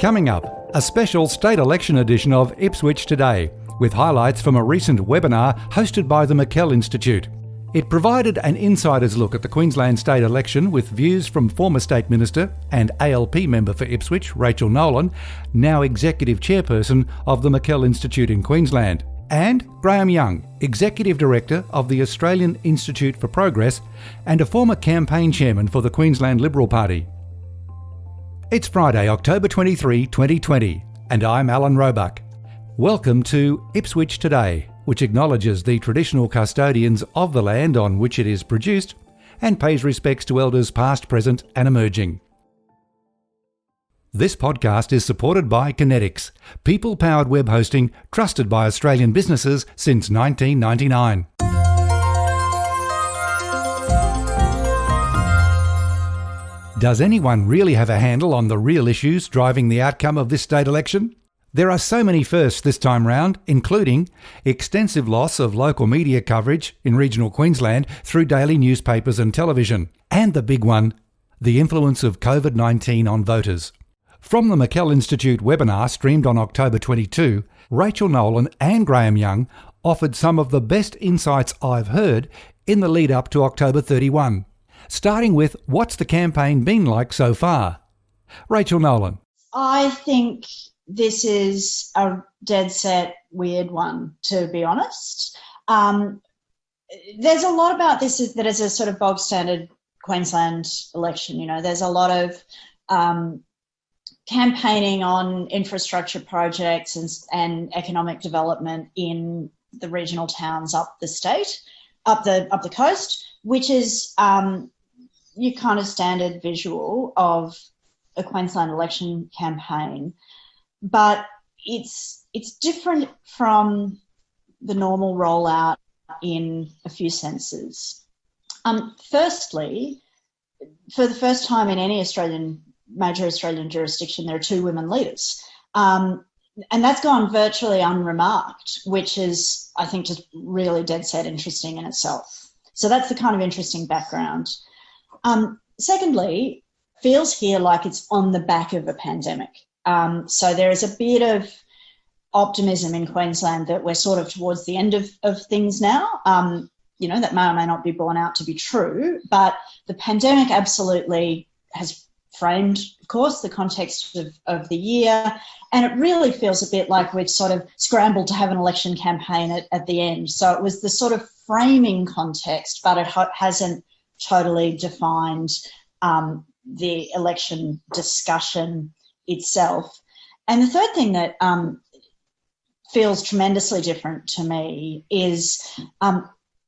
Coming up, a special state election edition of Ipswich Today, with highlights from a recent webinar hosted by the McKell Institute. It provided an insider's look at the Queensland state election with views from former State Minister and ALP member for Ipswich, Rachel Nolan, now Executive Chairperson of the McKell Institute in Queensland, and Graham Young, Executive Director of the Australian Institute for Progress and a former campaign chairman for the Queensland Liberal Party. It's Friday, October 23, 2020, and I'm Alan Roebuck. Welcome to Ipswich Today, which acknowledges the traditional custodians of the land on which it is produced and pays respects to elders past, present and emerging. This podcast is supported by Kinetics, people-powered web hosting trusted by Australian businesses since 1999. Does anyone really have a handle on the real issues driving the outcome of this state election? There are so many firsts this time round, including extensive loss of local media coverage in regional Queensland through daily newspapers and television, and the big one, the influence of COVID-19 on voters. From the McKell Institute webinar streamed on October 22, Rachel Nolan and Graham Young offered some of the best insights I've heard in the lead up to October 31. Starting with, what's the campaign been like so far? Rachel Nolan. I think this is a dead set weird one, to be honest. There's a lot about this that is a sort of bog standard Queensland election. You know, there's a lot of campaigning on infrastructure projects and economic development in the regional towns up the state, up the coast, which is your kind of standard visual of a Queensland election campaign. But it's different from the normal rollout in a few senses. Firstly, for the first time in any major Australian jurisdiction, there are two women leaders. And that's gone virtually unremarked, which is, I think, just really dead set interesting in itself. So that's the kind of interesting background. Secondly, feels here like it's on the back of a pandemic. So there is a bit of optimism in Queensland that we're sort of towards the end of things now. That may or may not be borne out to be true, but the pandemic absolutely has framed, of course, the context of the year, and it really feels a bit like we'd sort of scrambled to have an election campaign at the end. So it was the sort of framing context, but it hasn't totally defined the election discussion itself. And the third thing that feels tremendously different to me is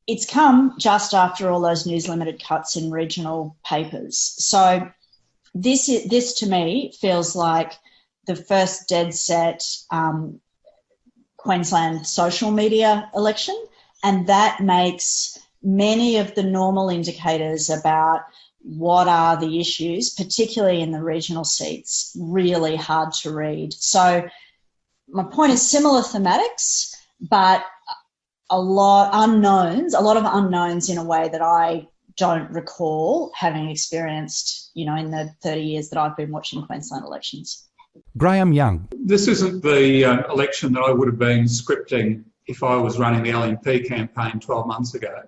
it's come just after all those news limited cuts in regional papers. So this to me feels like the first dead set Queensland social media election, and that makes many of the normal indicators about what are the issues, particularly in the regional seats, really hard to read. So my point is similar thematics, but a lot of unknowns in a way that I don't recall having experienced, in the 30 years that I've been watching Queensland elections. Graham Young. This isn't the election that I would have been scripting if I was running the LNP campaign 12 months ago.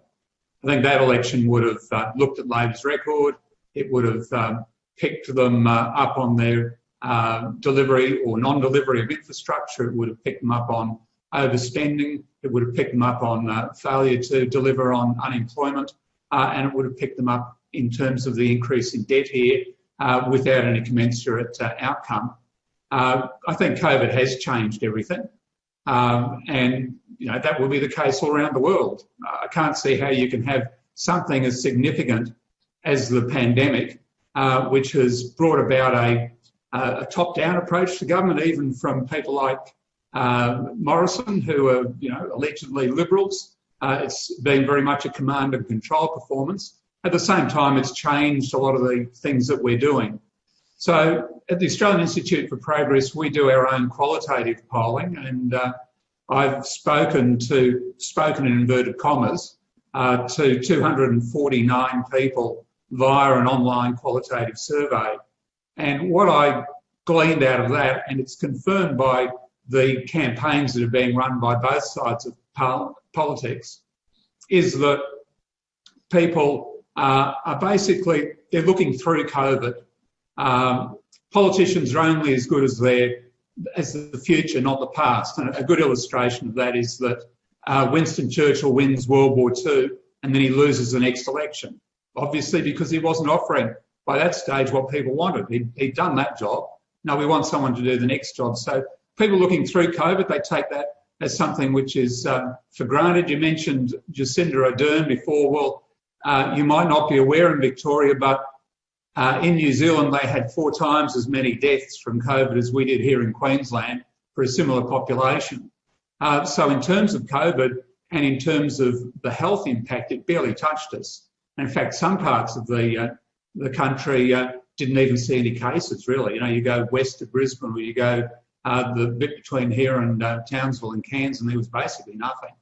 I think that election would have looked at Labor's record. It would have picked them up on their delivery or non-delivery of infrastructure. It would have picked them up on overspending. It would have picked them up on failure to deliver on unemployment. And it would have picked them up in terms of the increase in debt here without any commensurate outcome. I think COVID has changed everything. And that will be the case all around the world. I can't see how you can have something as significant as the pandemic, which has brought about a top-down approach to government, even from people like Morrison, who are allegedly Liberals. It's been very much a command and control performance. At the same time, it's changed a lot of the things that we're doing. So at the Australian Institute for Progress, we do our own qualitative polling, and I've spoken in inverted commas, to 249 people via an online qualitative survey. And what I gleaned out of that, and it's confirmed by the campaigns that are being run by both sides of politics, is that people are basically, they're looking through COVID. Politicians are only as good as the future, not the past. And a good illustration of that is that Winston Churchill wins World War II and then he loses the next election, obviously because he wasn't offering by that stage what people wanted. He'd done that job. Now we want someone to do the next job. So people looking through COVID, they take that as something which is for granted. You mentioned Jacinda Ardern before. Well, you might not be aware in Victoria, but in New Zealand they had 4 times as many deaths from COVID as we did here in Queensland for a similar population. So in terms of COVID and in terms of the health impact, it barely touched us. In fact, some parts of the country didn't even see any cases, really. You know, you go west of Brisbane or you go the bit between here and Townsville and Cairns, and there was basically nothing.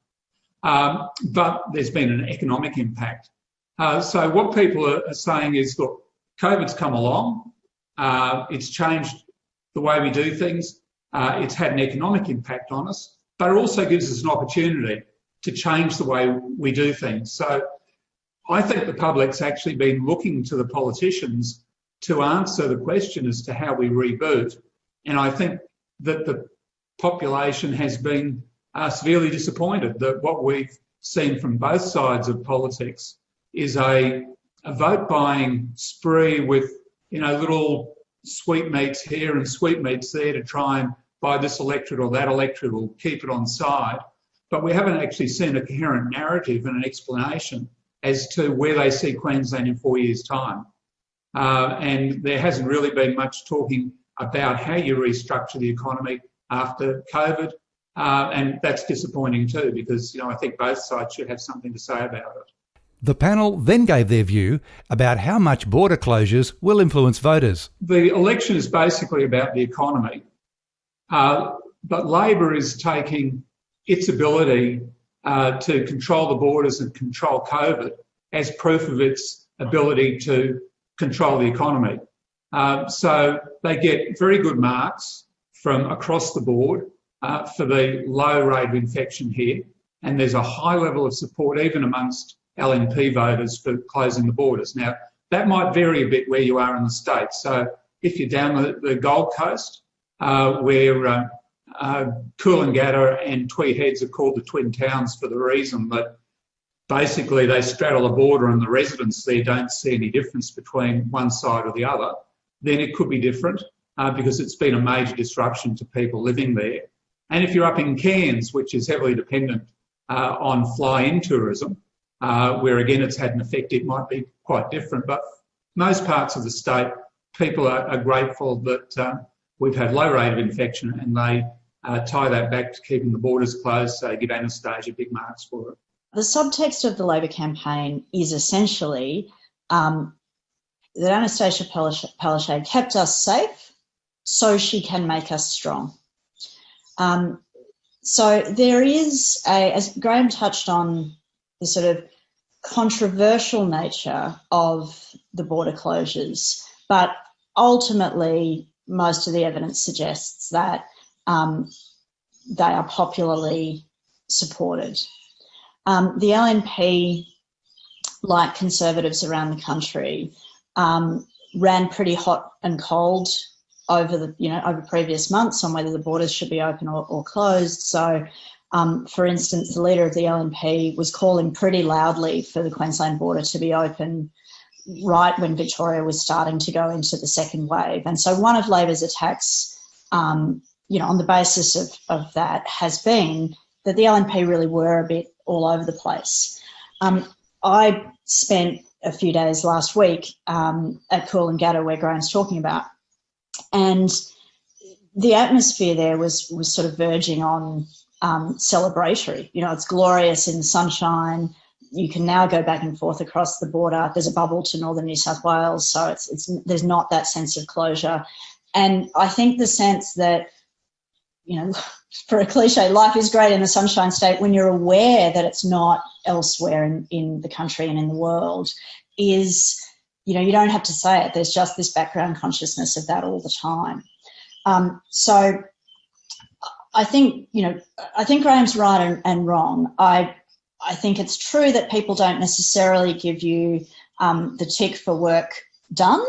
But there's been an economic impact. So what people are saying is, look, COVID's come along. It's changed the way we do things. It's had an economic impact on us, but it also gives us an opportunity to change the way we do things. So I think the public's actually been looking to the politicians to answer the question as to how we reboot. And I think that the population has been severely disappointed that what we've seen from both sides of politics is a vote buying spree with, you know, little sweetmeats here and sweetmeats there to try and buy this electorate or that electorate or keep it on side. But we haven't actually seen a coherent narrative and an explanation as to where they see Queensland in 4 years' time. And there hasn't really been much talking about how you restructure the economy after COVID. And that's disappointing too, because, you know, I think both sides should have something to say about it. The panel then gave their view about how much border closures will influence voters. The election is basically about the economy, but Labor is taking its ability to control the borders and control COVID as proof of its ability to control the economy. So they get very good marks from across the board for the low rate of infection here, and there's a high level of support even amongst LNP voters for closing the borders. Now, that might vary a bit where you are in the state. So if you're down the Gold Coast, where Coolangatta and Tweed Heads are called the Twin Towns for the reason that basically they straddle the border and the residents there don't see any difference between one side or the other, then it could be different because it's been a major disruption to people living there. And if you're up in Cairns, which is heavily dependent on fly-in tourism, where again it's had an effect, it might be quite different. But most parts of the state, people are grateful that we've had low rate of infection, and they tie that back to keeping the borders closed, so they give Anastasia big marks for it. The subtext of the Labor campaign is essentially that Anastasia Palaszczuk kept us safe so she can make us strong. So there is, as Graham touched on, the sort of controversial nature of the border closures, but ultimately most of the evidence suggests that they are popularly supported. The LNP, like Conservatives around the country, ran pretty hot and cold over previous months on whether the borders should be open or closed. So, for instance, the leader of the LNP was calling pretty loudly for the Queensland border to be open right when Victoria was starting to go into the second wave. And so one of Labor's attacks, on the basis of that has been that the LNP really were a bit all over the place. I spent a few days last week at Coolangatta, where Graham's talking about, and the atmosphere there was sort of verging on celebratory. You know, it's glorious in the sunshine. You can now go back and forth across the border. There's a bubble to northern New South Wales, so there's not that sense of closure. And I think the sense that, for a cliche, life is great in the Sunshine State when you're aware that it's not elsewhere in the country and in the world is, you don't have to say it. There's just this background consciousness of that all the time. So I think, I think Graham's right and wrong. I think it's true that people don't necessarily give you the tick for work done,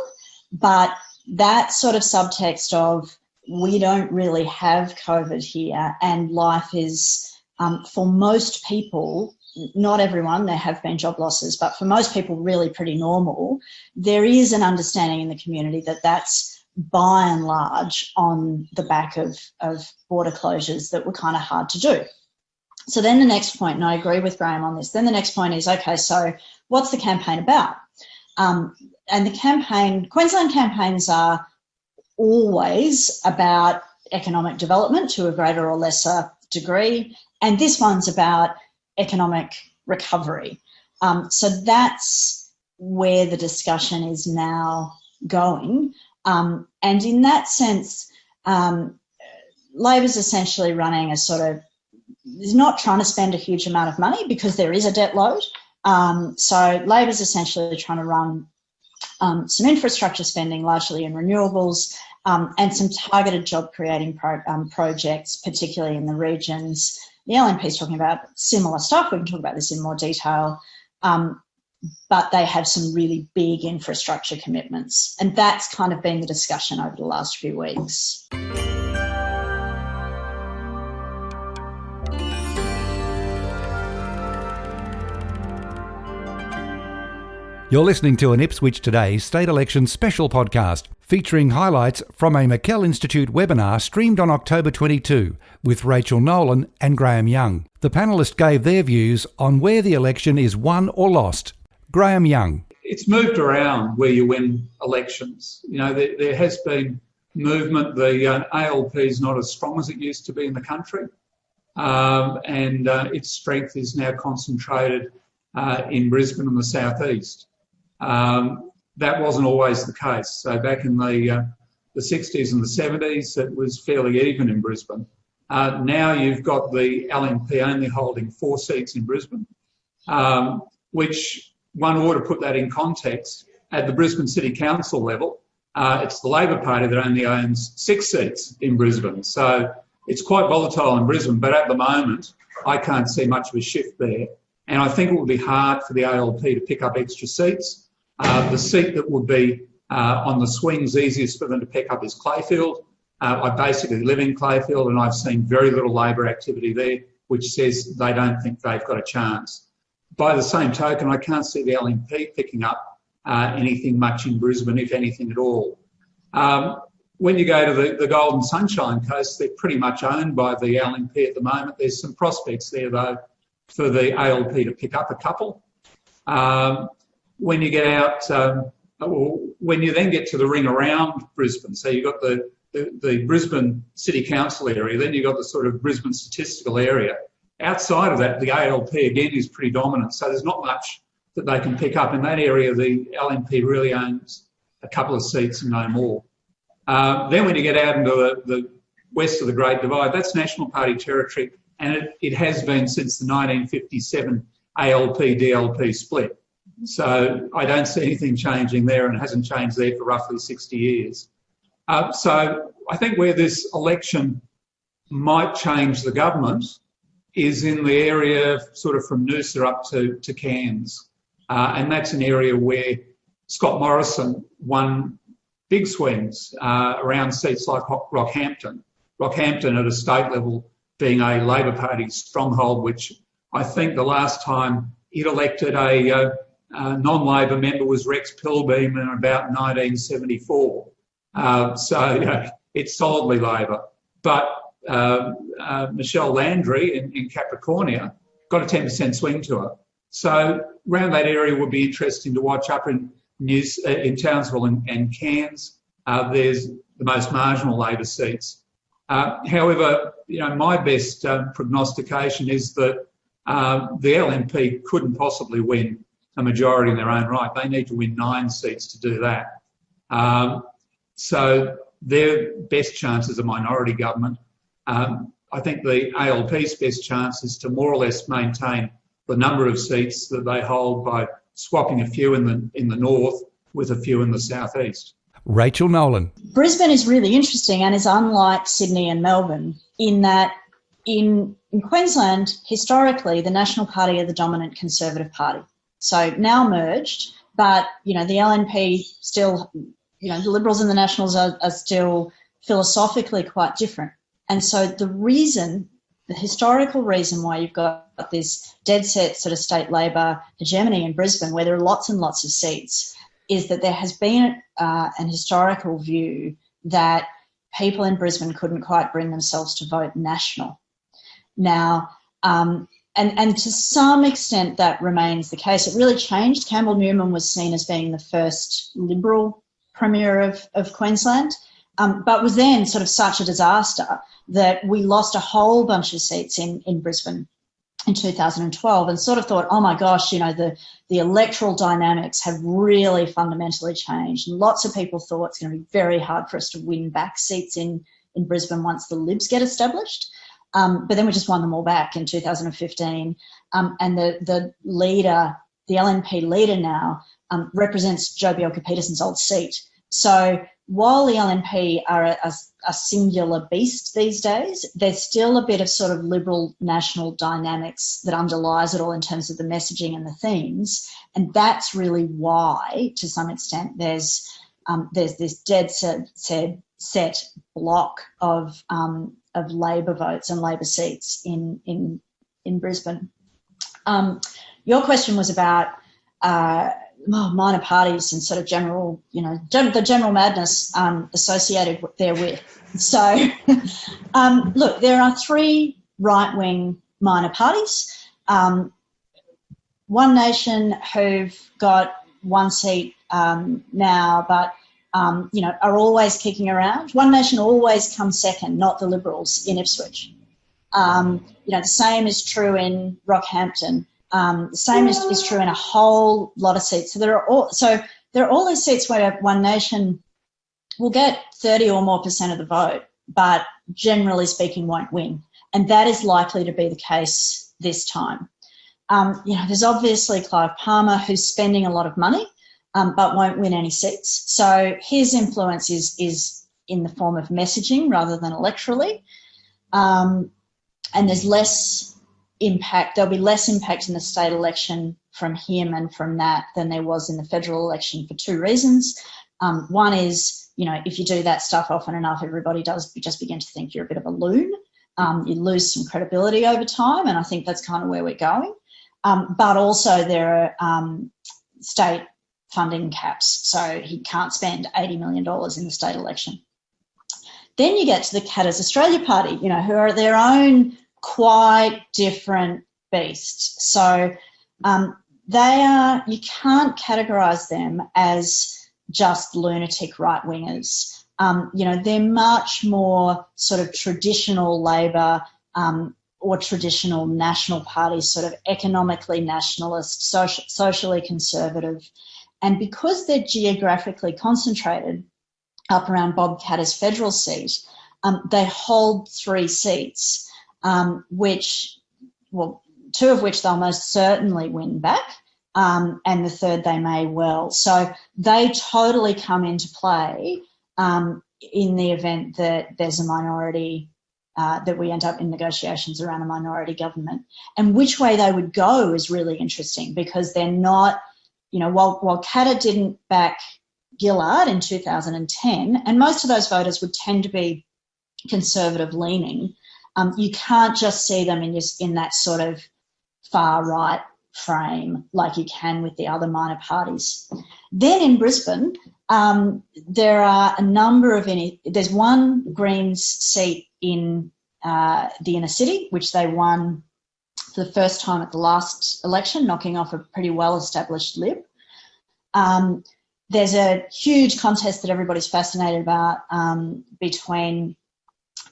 but that sort of subtext of we don't really have COVID here and life is, for most people, not everyone, there have been job losses, but for most people really pretty normal, there is an understanding in the community that that's by and large on the back of border closures that were kind of hard to do. So then the next point, and I agree with Graham on this, then the next point is, okay, so what's the campaign about? And the Queensland campaigns are always about economic development to a greater or lesser degree, and this one's about economic recovery. So that's where the discussion is now going. And in that sense, Labor's essentially running a sort of, is not trying to spend a huge amount of money because there is a debt load. So Labor's essentially trying to run some infrastructure spending, largely in renewables, and some targeted job creating projects, particularly in the regions. The LNP is talking about similar stuff. We can talk about this in more detail. But they have some really big infrastructure commitments. And that's kind of been the discussion over the last few weeks. You're listening to an Ipswich Today state election special podcast featuring highlights from a McKell Institute webinar streamed on October 22 with Rachel Nolan and Graham Young. The panellists gave their views on where the election is won or lost. Graham Young. It's moved around where you win elections. There has been movement. The ALP is not as strong as it used to be in the country, and its strength is now concentrated in Brisbane and the southeast. That wasn't always the case. So back in the 60s and the 70s, it was fairly even in Brisbane. Now you've got the LNP only holding 4 seats in Brisbane, which one ought to put that in context. At the Brisbane City Council level, it's the Labor Party that only owns 6 seats in Brisbane. So it's quite volatile in Brisbane, but at the moment, I can't see much of a shift there. And I think it would be hard for the ALP to pick up extra seats. The seat that would be on the swings easiest for them to pick up is Clayfield. I basically live in Clayfield and I've seen very little Labor activity there, which says they don't think they've got a chance. By the same token, I can't see the LNP picking up anything much in Brisbane, if anything at all. When you go to the Golden Sunshine Coast, they're pretty much owned by the LNP at the moment. There's some prospects there, though, for the ALP to pick up a couple. When you get out, when you then get to the ring around Brisbane, so you've got the Brisbane City Council area, then you've got the sort of Brisbane statistical area. Outside of that, the ALP again is pretty dominant, so there's not much that they can pick up. In that area, the LNP really owns a couple of seats and no more. Then when you get out into the west of the Great Divide, that's National Party territory, and it has been since the 1957 ALP-DLP split. So I don't see anything changing there, and it hasn't changed there for roughly 60 years. So I think where this election might change the government is in the area sort of from Noosa up to Cairns. And that's an area where Scott Morrison won big swings around seats like Rockhampton. Rockhampton at a state level being a Labor Party stronghold, which I think the last time it elected a non-Labor member was Rex Pilbeam in about 1974. So it's solidly Labor. But Michelle Landry in Capricornia got a 10% swing to her. So around that area would be interesting to watch. Up in Townsville and Cairns, there's the most marginal Labor seats. However, my best prognostication is that the LNP couldn't possibly win a majority in their own right. They need to win 9 seats to do that. So their best chance is a minority government. I think the ALP's best chance is to more or less maintain the number of seats that they hold by swapping a few in the north with a few in the southeast. Rachel Nolan. Brisbane is really interesting and is unlike Sydney and Melbourne in that in Queensland, historically, the National Party are the dominant Conservative party. So now merged, but, the LNP still, the Liberals and the Nationals are still philosophically quite different. And so the historical reason why you've got this dead set sort of state Labor hegemony in Brisbane, where there are lots and lots of seats, is that there has been an historical view that people in Brisbane couldn't quite bring themselves to vote national. Now, and to some extent that remains the case. It really changed. Campbell Newman was seen as being the first Liberal Premier of Queensland, but was then sort of such a disaster that we lost a whole bunch of seats in Brisbane in 2012 and sort of thought, oh my gosh, the electoral dynamics have really fundamentally changed. And lots of people thought it's going to be very hard for us to win back seats in Brisbane once the Libs get established. But then we just won them all back in 2015. And the leader, the LNP leader now, represents Joh Bjelke-Petersen's old seat. So while the LNP are a singular beast these days, there's still a bit of sort of Liberal national dynamics that underlies it all in terms of the messaging and the themes. And that's really why, to some extent, there's this dead set block of Labor votes and Labor seats in Brisbane. Your question was about minor parties and sort of general, the general madness associated therewith. So, look, there are three right-wing minor parties. One Nation, who've got one seat now, but are always kicking around. One Nation always comes second, not the Liberals in Ipswich. The same is true in Rockhampton. The same is true in a whole lot of seats. So there are all these seats where One Nation will get 30 or more % of the vote, but generally speaking won't win. And that is likely to be the case this time. There's obviously Clive Palmer, who's spending a lot of money, but won't win any seats. So his influence is in the form of messaging rather than electorally. And there's less impact. There'll be less impact in the state election from him and from that than there was in the federal election for two reasons. One is, if you do that stuff often enough, everybody does just begin to think you're a bit of a loon. You lose some credibility over time, and I think that's kind of where we're going. But also there are state funding caps, so he can't spend $80 million in the state election. Then you get to the Katters Australia Party, who are their own quite different beast. So you can't categorise them as just lunatic right-wingers. They're much more sort of traditional Labor or traditional National Party, sort of economically nationalist, socially conservative. And because they're geographically concentrated up around Bob Katter's federal seat, they hold 3 seats, two of which they'll most certainly win back, and the third they may well. So they totally come into play in the event that there's a minority, that we end up in negotiations around a minority government. And which way they would go is really interesting, because they're not, while Katter didn't back Gillard in 2010, and most of those voters would tend to be conservative leaning, you can't just see them in that sort of far right frame like you can with the other minor parties. Then in Brisbane, there are a number of there's one Greens seat in the inner city, which they won for the first time at the last election, knocking off a pretty well-established Lib. There's a huge contest that everybody's fascinated about between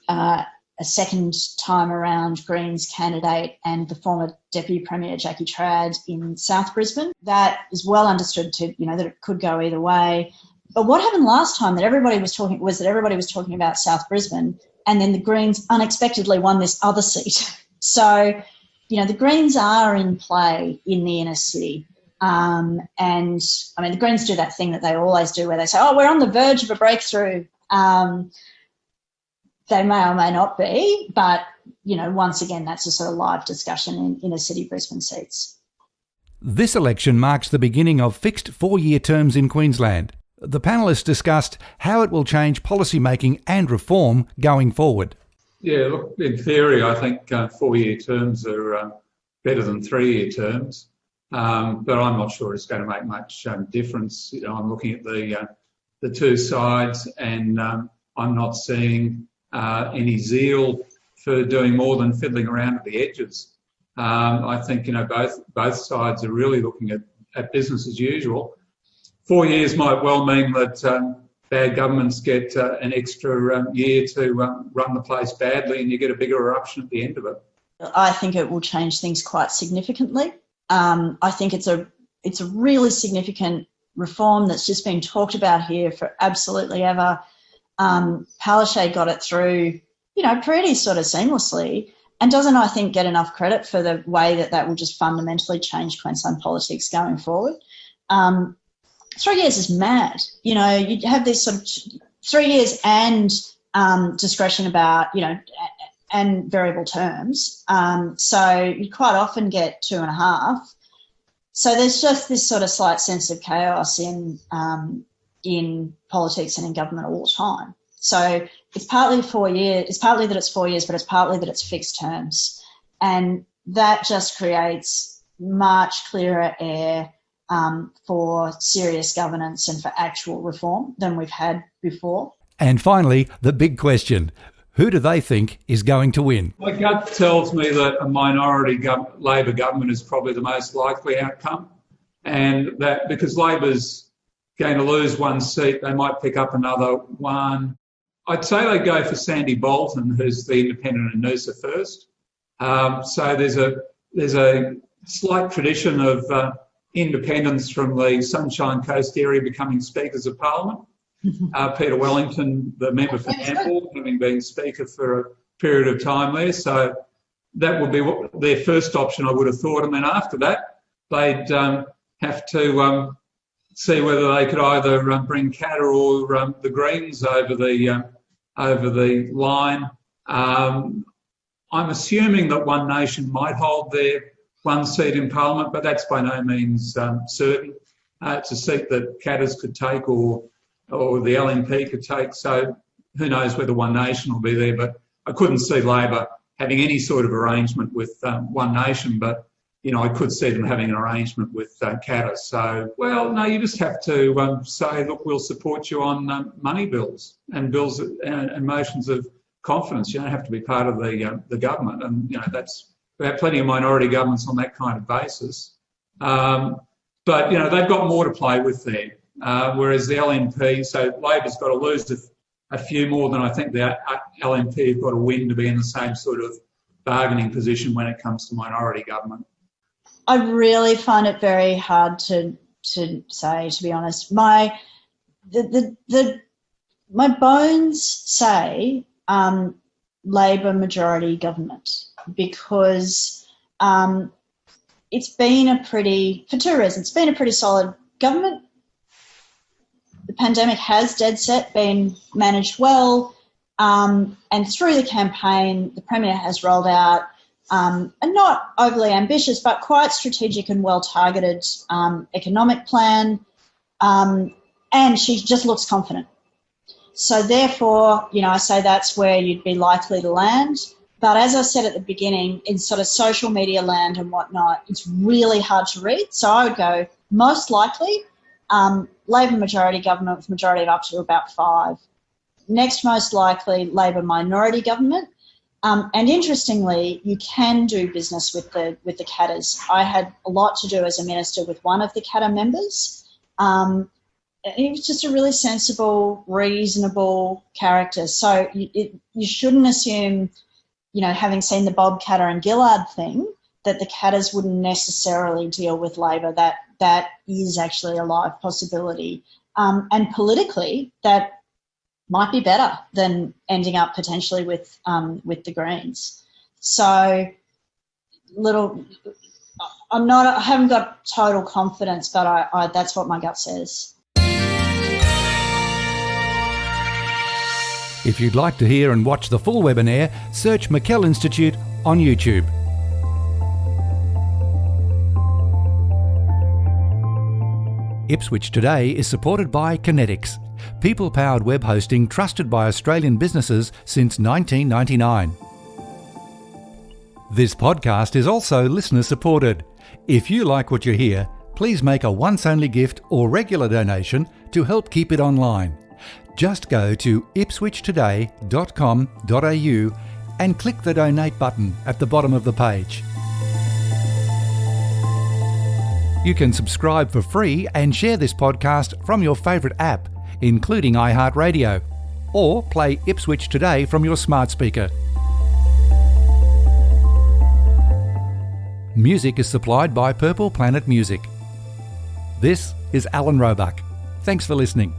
a second time around Greens candidate and the former Deputy Premier Jackie Trad in South Brisbane. That is well understood that it could go either way. But what happened last time that everybody was talking about South Brisbane, and then the Greens unexpectedly won this other seat. So, the Greens are in play in the inner city. And I mean, the Greens do that thing that they always do where they say, oh, we're on the verge of a breakthrough. They may or may not be, but, you know, once again, that's a sort of live discussion in inner city Brisbane seats. This election marks the beginning of fixed 4-year terms in Queensland. The panellists discussed how it will change policy making and reform going forward. Yeah, look, in theory, I think 4-year terms are better than 3-year terms, but I'm not sure it's going to make much difference. You know, I'm looking at the two sides, and I'm not seeing any zeal for doing more than fiddling around at the edges. I think, you know, both sides are really looking at business as usual. 4 years might well mean that bad governments get an extra year to run the place badly, and you get a bigger eruption at the end of it. I think it will change things quite significantly. I think it's a really significant reform that's just been talked about here for absolutely ever. Palaszczuk got it through, you know, pretty sort of seamlessly, and doesn't, I think, get enough credit for the way that will just fundamentally change Queensland politics going forward. 3 years is mad. You know, you have this sort of 3 years and discretion about, you know, and variable terms. So you quite often get 2.5. So there's just this sort of slight sense of chaos in politics and in government all the time. So it's partly 4 years. It's partly that it's 4 years, but it's partly that it's fixed terms, and that just creates much clearer air for serious governance and for actual reform than we've had before. And finally, the big question: who do they think is going to win? My gut tells me that a minority Labor government is probably the most likely outcome, and that because Labor's going to lose one seat, they might pick up another one. I'd say they go for Sandy Bolton, who's the independent in Noosa first. So there's a slight tradition of independents from the Sunshine Coast area becoming Speakers of Parliament. Peter Wellington, the member for Nambour, having been Speaker for a period of time there. So that would be their first option, I would have thought. And then after that, they'd have to see whether they could either bring Katter or the Greens over the line. I'm assuming that One Nation might hold their one seat in Parliament, but that's by no means certain. It's a seat that Katters could take or the LNP could take, so who knows whether One Nation will be there. But I couldn't see Labor having any sort of arrangement with One Nation, but you know, I could see them having an arrangement with Katter. So, well, no, you just have to say, look, we'll support you on money bills and motions of confidence. You don't have to be part of the government, and you know we have plenty of minority governments on that kind of basis. But you know, they've got more to play with there. Whereas the LNP, so Labor's got to lose a few more than I think the LNP have got to win to be in the same sort of bargaining position when it comes to minority government. I really find it very hard to say, to be honest. My bones say Labor majority government, because it's been for two reasons. It's been a pretty solid government. The pandemic has dead set been managed well, and through the campaign, the Premier has rolled out a not overly ambitious but quite strategic and well-targeted economic plan, and she just looks confident. So therefore, you know, I say that's where you'd be likely to land. But as I said at the beginning, in sort of social media land and whatnot, it's really hard to read. So I would go most likely Labor majority government with majority of up to about 5. Next most likely Labor minority government. And interestingly, you can do business with the Katters. I had a lot to do as a minister with one of the Katter members. He was just a really sensible, reasonable character. So you shouldn't assume, you know, having seen the Bob Katter and Gillard thing, that the Katters wouldn't necessarily deal with Labor. That is actually a live possibility. And politically, that might be better than ending up potentially with the Greens. So I haven't got total confidence, but I that's what my gut says. If you'd like to hear and watch the full webinar, search McKell Institute on YouTube. Ipswich Today is supported by Kinetics, people-powered web hosting trusted by Australian businesses since 1999. This podcast is also listener-supported. If you like what you hear, please make a once-only gift or regular donation to help keep it online. Just go to ipswichtoday.com.au and click the donate button at the bottom of the page. You can subscribe for free and share this podcast from your favourite app, including iHeartRadio, or play Ipswich Today from your smart speaker. Music is supplied by Purple Planet Music. This is Alan Roebuck. Thanks for listening.